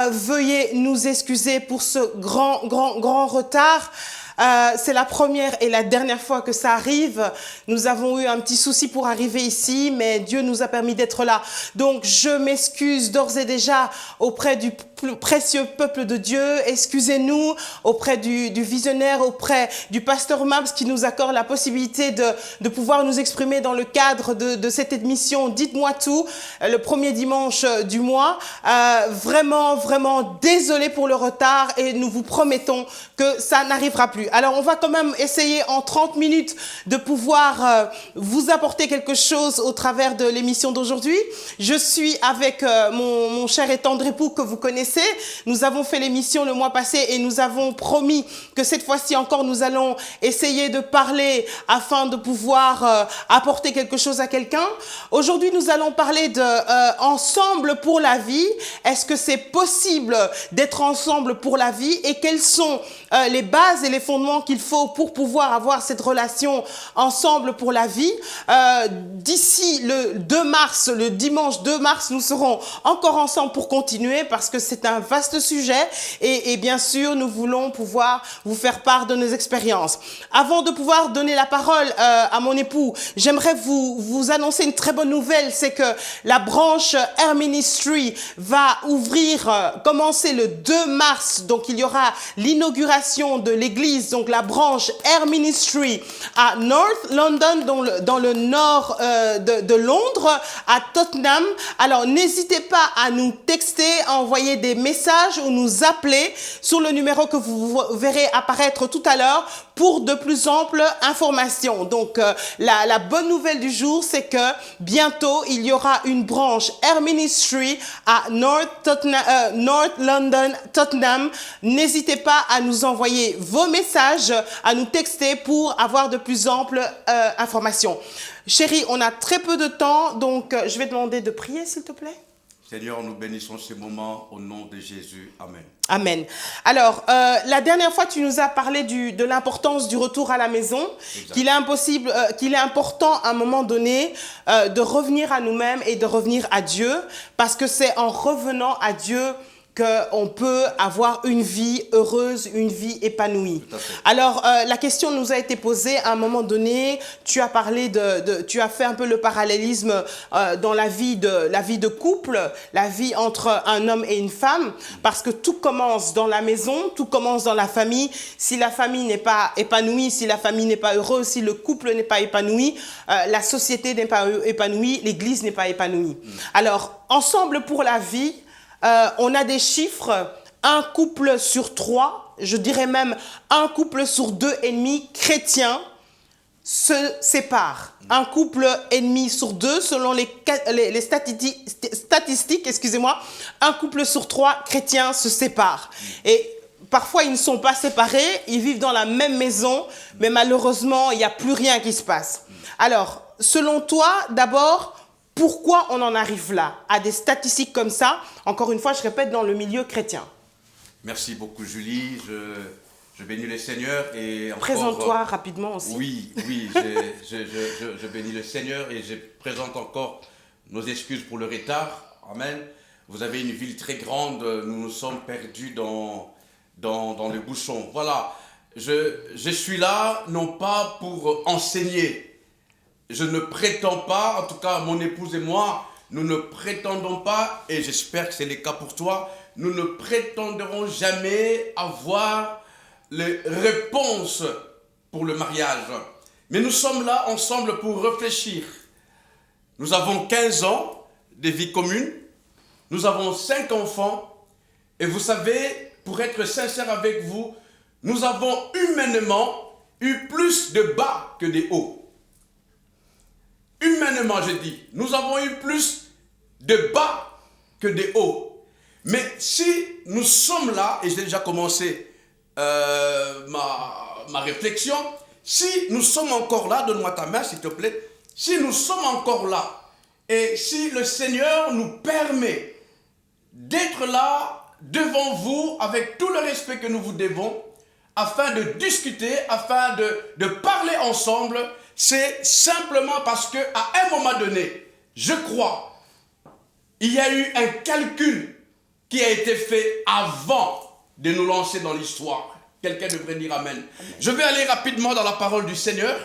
veuillez nous excuser pour ce grand retard. C'est la première et la dernière fois que ça arrive. Nous avons eu un petit souci pour arriver ici, mais Dieu nous a permis d'être là. Donc, je m'excuse d'ores et déjà auprès du précieux peuple de Dieu. Excusez-nous auprès du visionnaire, auprès du pasteur Mabs qui nous accorde la possibilité de pouvoir nous exprimer dans le cadre de cette émission. Dites-moi tout, le premier dimanche du mois. Vraiment désolé pour le retard et nous vous promettons que ça n'arrivera plus. Alors, on va quand même essayer en 30 minutes de pouvoir vous apporter quelque chose au travers de l'émission d'aujourd'hui. Je suis avec mon cher et tendre époux que vous connaissez. Nous avons fait l'émission le mois passé et nous avons promis que cette fois-ci encore, nous allons essayer de parler afin de pouvoir apporter quelque chose à quelqu'un. Aujourd'hui, nous allons parler de ensemble pour la vie. Est-ce que c'est possible d'être ensemble pour la vie et quelles sont les bases et les fondements qu'il faut pour pouvoir avoir cette relation ensemble pour la vie. D'ici le 2 mars, le dimanche 2 mars, nous serons encore ensemble pour continuer parce que c'est un vaste sujet et bien sûr, nous voulons pouvoir vous faire part de nos expériences. Avant de pouvoir donner la parole à mon époux, j'aimerais vous annoncer une très bonne nouvelle, c'est que la branche Air Ministry va commencer le 2 mars, donc il y aura l'inauguration de l'église, donc la branche Air Ministry à North London, dans le nord de Londres, à Tottenham. Alors, n'hésitez pas à nous texter, à envoyer des messages ou nous appeler sur le numéro que vous verrez apparaître tout à l'heure pour de plus amples informations. Donc, la bonne nouvelle du jour, c'est que bientôt, il y aura une branche Air Ministry à North London, Tottenham. N'hésitez pas à nous envoyer vos messages, à nous texter pour avoir de plus amples informations. Chérie, on a très peu de temps, donc je vais demander de prier, s'il te plaît. Seigneur, nous bénissons ces moments au nom de Jésus. Amen. Amen. Alors, la dernière fois, tu nous as parlé de l'importance du retour à la maison, qu'il est important à un moment donné de revenir à nous-mêmes et de revenir à Dieu, parce que c'est en revenant à Dieu qu'on peut avoir une vie heureuse, une vie épanouie. Alors, la question nous a été posée à un moment donné. Tu as parlé tu as fait un peu le parallélisme dans la vie de couple, la vie entre un homme et une femme, parce que tout commence dans la maison, tout commence dans la famille. Si la famille n'est pas épanouie, si la famille n'est pas heureuse, si le couple n'est pas épanoui, la société n'est pas épanouie, l'église n'est pas épanouie. Alors, ensemble pour la vie, on a des chiffres, un couple sur 3, je dirais même un couple sur 2,5 chrétiens se séparent. Un couple et demi sur 2, selon les statistiques, excusez-moi, un couple sur 3 chrétiens se séparent. Et parfois, ils ne sont pas séparés, ils vivent dans la même maison, mais malheureusement, il n'y a plus rien qui se passe. Alors, selon toi, d'abord, pourquoi on en arrive là, à des statistiques comme ça, encore une fois, je répète, dans le milieu chrétien? Merci beaucoup, Julie. Je bénis le Seigneur. Présente-toi rapidement aussi. Oui, je bénis le Seigneur et je présente encore nos excuses pour le retard. Amen. Vous avez une ville très grande, nous nous sommes perdus dans le bouchon. Voilà, je suis là, non pas pour enseigner. Je ne prétends pas, en tout cas mon épouse et moi, nous ne prétendons pas, et j'espère que c'est le cas pour toi, nous ne prétendrons jamais avoir les réponses pour le mariage. Mais nous sommes là ensemble pour réfléchir. Nous avons 15 ans de vie commune, nous avons 5 enfants, et vous savez, pour être sincère avec vous, nous avons humainement eu plus de bas que de hauts. Humainement, je dis, nous avons eu plus de bas que de hauts. Mais si nous sommes là, et j'ai déjà commencé ma réflexion, si nous sommes encore là, donne-moi ta main s'il te plaît, si nous sommes encore là, et si le Seigneur nous permet d'être là devant vous, avec tout le respect que nous vous devons, afin de discuter, afin de parler ensemble, c'est simplement parce qu'à un moment donné, je crois, il y a eu un calcul qui a été fait avant de nous lancer dans l'histoire. Quelqu'un devrait dire Amen. Amen. Je vais aller rapidement dans la parole du Seigneur,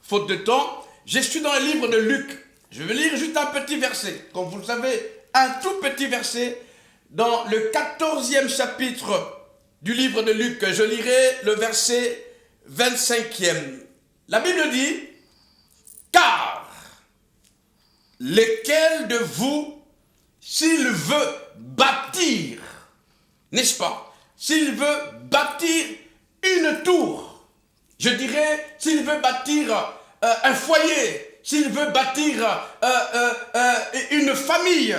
faute de temps. Je suis dans le livre de Luc. Je vais lire juste un petit verset. Comme vous le savez, un tout petit verset dans le 14e chapitre du livre de Luc. Je lirai le verset 25e. La Bible dit, car lequel de vous, s'il veut bâtir, n'est-ce pas, s'il veut bâtir une tour, je dirais, s'il veut bâtir un foyer, s'il veut bâtir une famille,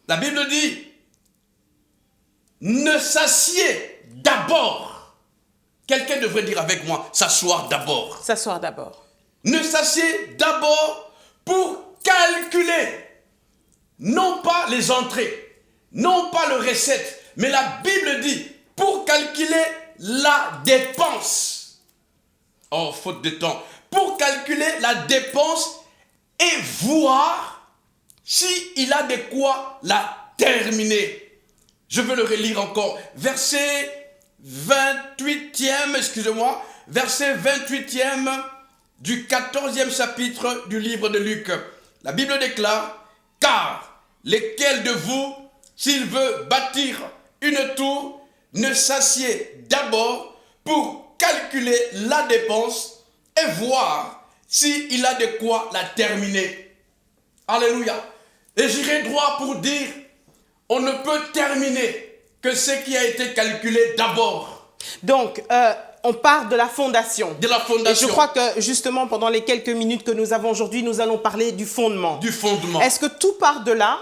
la Bible dit, ne s'assied d'abord. Quelqu'un devrait dire avec moi, s'asseoir d'abord. S'asseoir d'abord. Ne s'assied d'abord pour calculer, non pas les entrées, non pas le recette, mais la Bible dit, pour calculer la dépense. Oh, faute de temps. Pour calculer la dépense et voir s'il a de quoi la terminer. Je veux le relire encore. Verset 28e, excusez-moi, verset 28e du 14e chapitre du livre de Luc. La Bible déclare, car lequel de vous, s'il veut bâtir une tour, ne s'assied d'abord pour calculer la dépense et voir s'il a de quoi la terminer. Alléluia. Et j'irai droit pour dire, on ne peut terminer que ce qui a été calculé d'abord. Donc, on part de la fondation. De la fondation. Et je crois que justement, pendant les quelques minutes que nous avons aujourd'hui, nous allons parler du fondement. Du fondement. Est-ce que tout part de là ?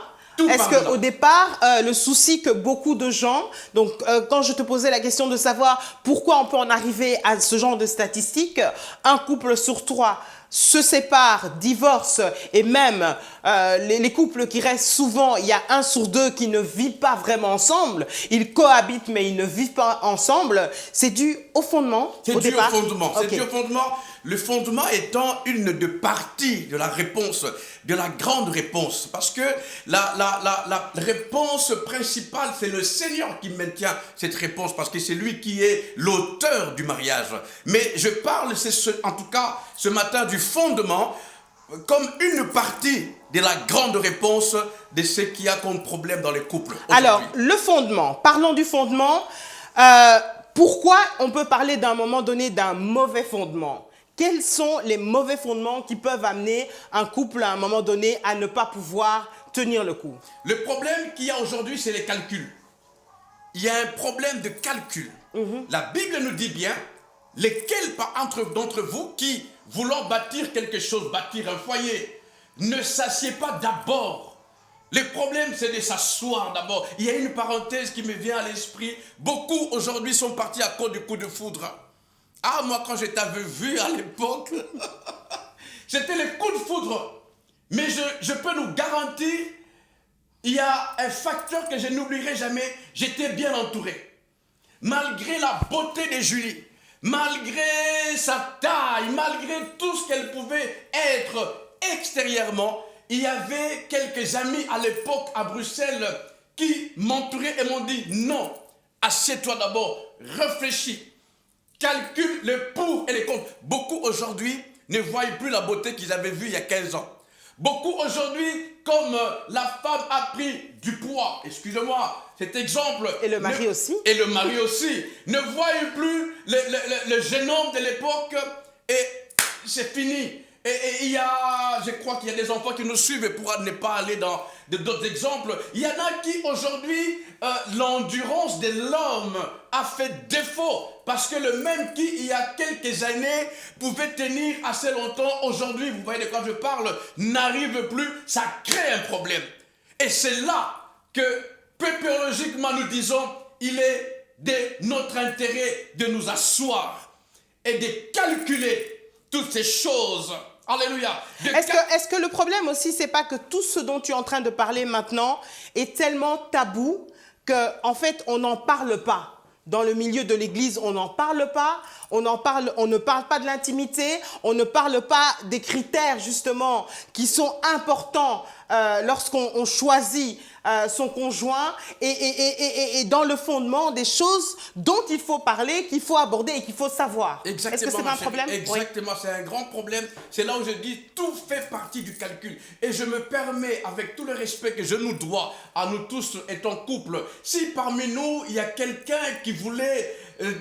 Est-ce qu'au départ, le souci que beaucoup de gens, donc quand je te posais la question de savoir pourquoi on peut en arriver à ce genre de statistiques, un couple sur 3 se séparent, divorcent, et même les couples qui restent souvent, il y a 1 sur 2 qui ne vivent pas vraiment ensemble, ils cohabitent mais ils ne vivent pas ensemble, c'est dû au fondement. C'est dû départ. au fondement. Okay. C'est dû au fondement. Le fondement étant une de parties de la réponse, de la grande réponse. Parce que la réponse principale, c'est le Seigneur qui maintient cette réponse, parce que c'est lui qui est l'auteur du mariage. Mais je parle, en tout cas, ce matin, du fondement, comme une partie de la grande réponse de ce qu'il y a comme problème dans les couples. Alors, le fondement, parlons du fondement. Pourquoi on peut parler d'un moment donné d'un mauvais fondement ? Quels sont les mauvais fondements qui peuvent amener un couple à un moment donné à ne pas pouvoir tenir le coup? Le problème qu'il y a aujourd'hui, c'est les calculs. Il y a un problème de calcul. La Bible nous dit bien, lesquels d'entre vous qui, voulant bâtir quelque chose, bâtir un foyer, ne s'assied pas d'abord. Le problème, c'est de s'asseoir d'abord. Il y a une parenthèse qui me vient à l'esprit. Beaucoup aujourd'hui sont partis à cause du coup de foudre. Ah, moi, quand je t'avais vu à l'époque, c'était les coups de foudre. Mais je peux nous garantir, il y a un facteur que je n'oublierai jamais, j'étais bien entouré. Malgré la beauté de Julie, malgré sa taille, malgré tout ce qu'elle pouvait être extérieurement, il y avait quelques amis à l'époque à Bruxelles qui m'entouraient et m'ont dit, non, assieds-toi d'abord, réfléchis. Calcule les pour et les contre. Beaucoup aujourd'hui ne voient plus la beauté qu'ils avaient vue il y a 15 ans. Beaucoup aujourd'hui, comme la femme a pris du poids, excusez-moi, cet exemple. Et le mari aussi. Et le mari aussi. Ne voient plus le jeune homme de l'époque et c'est fini. Et il y a, je crois qu'il y a des enfants qui nous suivent et pour ne pas aller dans d'autres exemples. Il y en a qui aujourd'hui, l'endurance de l'homme a fait défaut. Parce que le même qui, il y a quelques années, pouvait tenir assez longtemps, aujourd'hui, vous voyez de quoi je parle, n'arrive plus, ça crée un problème. Et c'est là que, pépérologiquement, nous disons, il est de notre intérêt de nous asseoir et de calculer toutes ces choses. Alléluia. Est-ce que le problème aussi, c'est pas que tout ce dont tu es en train de parler maintenant est tellement tabou qu'en fait, on n'en parle pas. Dans le milieu de l'église, on n'en parle pas, on ne parle pas de l'intimité, on ne parle pas des critères justement qui sont importants lorsqu'on choisit son conjoint et dans le fondement des choses dont il faut parler, qu'il faut aborder et qu'il faut savoir. Exactement. Est-ce que c'est pas un problème? Exactement, oui. C'est un grand problème. C'est là où je dis, tout fait partie du calcul. Et je me permets, avec tout le respect que je nous dois, à nous tous étant couple, si parmi nous, il y a quelqu'un qui voulait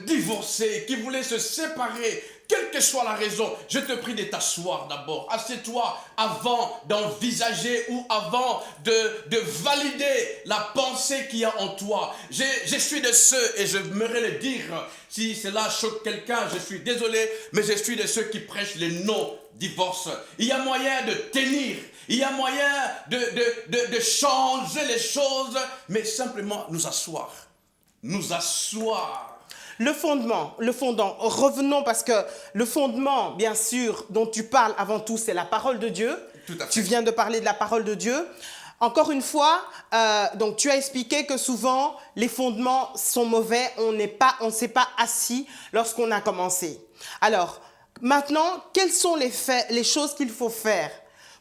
divorcer, qui voulait se séparer, quelle que soit la raison, je te prie de t'asseoir d'abord. Assieds-toi avant d'envisager ou avant de valider la pensée qu'il y a en toi. Je suis de ceux, et je m'aimerais le dire, si cela choque quelqu'un, je suis désolé, mais je suis de ceux qui prêchent les non-divorces. Il y a moyen de tenir, il y a moyen de changer les choses, mais simplement nous asseoir. Nous asseoir. Le fondement, revenons parce que le fondement, bien sûr, dont tu parles avant tout, c'est la parole de Dieu. Tout à fait. Tu viens de parler de la parole de Dieu. Encore une fois, donc tu as expliqué que souvent, les fondements sont mauvais, on ne s'est pas assis lorsqu'on a commencé. Alors, maintenant, quelles sont les choses qu'il faut faire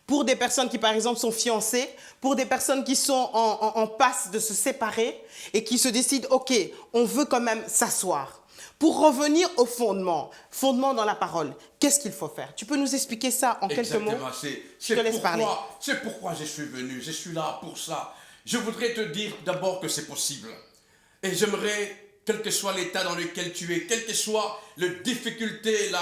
pour des personnes qui, par exemple, sont fiancées, pour des personnes qui sont en passe de se séparer et qui se décident, OK, on veut quand même s'asseoir. Pour revenir au fondement dans la parole, qu'est-ce qu'il faut faire? Tu peux nous expliquer ça en quelques mots? Je te laisse parler. C'est pourquoi je suis venu, je suis là pour ça. Je voudrais te dire d'abord que c'est possible. Et j'aimerais, quel que soit l'état dans lequel tu es, quelles que soient les difficultés,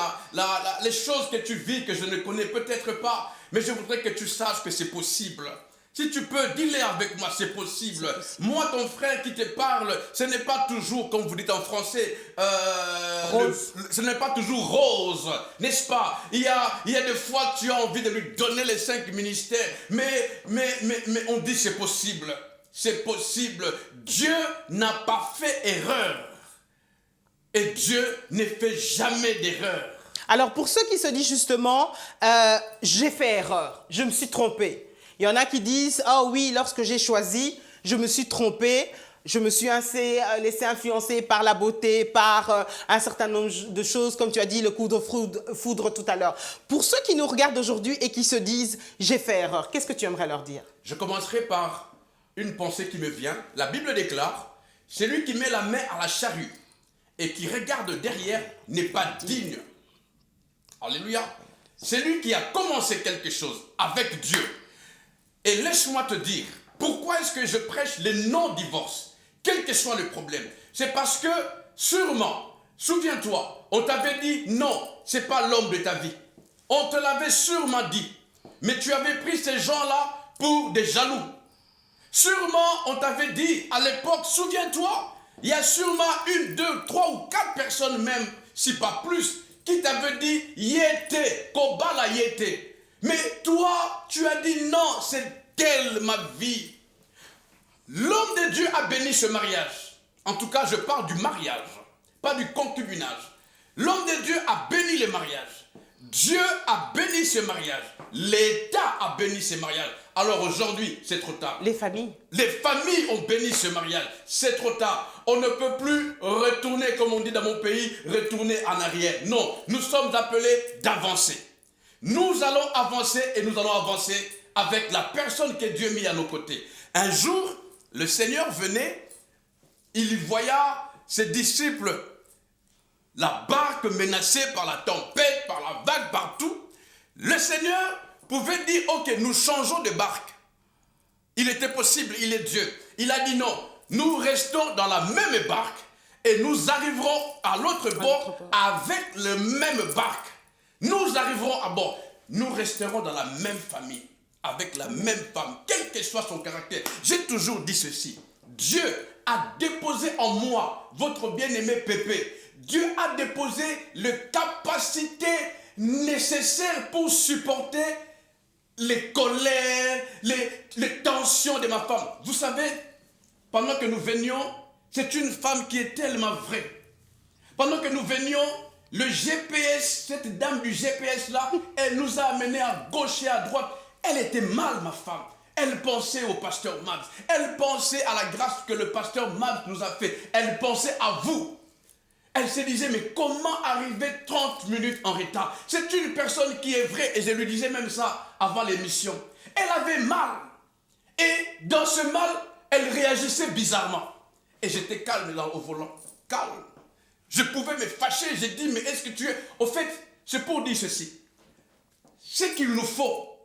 les choses que tu vis que je ne connais peut-être pas, mais je voudrais que tu saches que c'est possible. Si tu peux, dis-le avec moi, c'est possible. Moi, ton frère qui te parle, ce n'est pas toujours, comme vous dites en français, ce n'est pas toujours rose, n'est-ce pas? Il y a des fois, tu as envie de lui donner les 5 ministères, mais on dit c'est possible. C'est possible. Dieu n'a pas fait erreur. Et Dieu ne fait jamais d'erreur. Alors, pour ceux qui se disent justement, j'ai fait erreur, je me suis trompé. Il y en a qui disent, oh oui, lorsque j'ai choisi, je me suis trompé, je me suis laissé influencer par la beauté, par un certain nombre de choses, comme tu as dit, le coup de foudre tout à l'heure. Pour ceux qui nous regardent aujourd'hui et qui se disent, j'ai fait erreur, qu'est-ce que tu aimerais leur dire? Je commencerai par une pensée qui me vient. La Bible déclare, celui qui met la main à la charrue et qui regarde derrière n'est pas digne. Alléluia. Celui qui a commencé quelque chose avec Dieu. Et laisse-moi te dire, pourquoi est-ce que je prêche les non-divorces, quel que soit le problème? C'est parce que, sûrement, souviens-toi, on t'avait dit, non, ce n'est pas l'homme de ta vie. On te l'avait sûrement dit. Mais tu avais pris ces gens-là pour des jaloux. Sûrement, on t'avait dit, à l'époque, souviens-toi, il y a sûrement 1, 2, 3 ou 4 personnes même, si pas plus, qui t'avaient dit, yété, kobala yété. Mais toi, tu as dit non, c'est elle ma vie. L'homme de Dieu a béni ce mariage. En tout cas, je parle du mariage, pas du concubinage. L'homme de Dieu a béni le mariage. Dieu a béni ce mariage. L'État a béni ce mariage. Alors aujourd'hui, c'est trop tard. Les familles ont béni ce mariage. C'est trop tard. On ne peut plus retourner, comme on dit dans mon pays, retourner en arrière. Non, nous sommes appelés d'avancer. Nous allons avancer et nous allons avancer avec la personne que Dieu a mis à nos côtés. Un jour, le Seigneur venait, il voya ses disciples, la barque menacée par la tempête, par la vague, partout. Le Seigneur pouvait dire, ok, nous changeons de barque. Il était possible, il est Dieu. Il a dit non, nous restons dans la même barque et nous arriverons à l'autre bord avec le même barque. Nous arriverons à bord. Nous resterons dans la même famille, avec la même femme, quel que soit son caractère. J'ai toujours dit ceci. Dieu a déposé en moi, votre bien-aimé Pépé, Dieu a déposé les capacités nécessaires pour supporter les colères, les tensions de ma femme. Vous savez, pendant que nous venions, c'est une femme qui est tellement vraie. Pendant que nous venions, le GPS, cette dame du GPS là, elle nous a amenés à gauche et à droite. Elle était mal, ma femme. Elle pensait au pasteur Max. Elle pensait à la grâce que le pasteur Max nous a fait. Elle pensait à vous. Elle se disait, mais comment arriver 30 minutes en retard? C'est une personne qui est vraie. Et je lui disais même ça avant l'émission. Elle avait mal. Et dans ce mal, elle réagissait bizarrement. Et j'étais calme là au volant. Calme. Je pouvais me fâcher. J'ai dit, mais est-ce que tu es... Au fait, c'est pour dire ceci. Ce qu'il nous faut,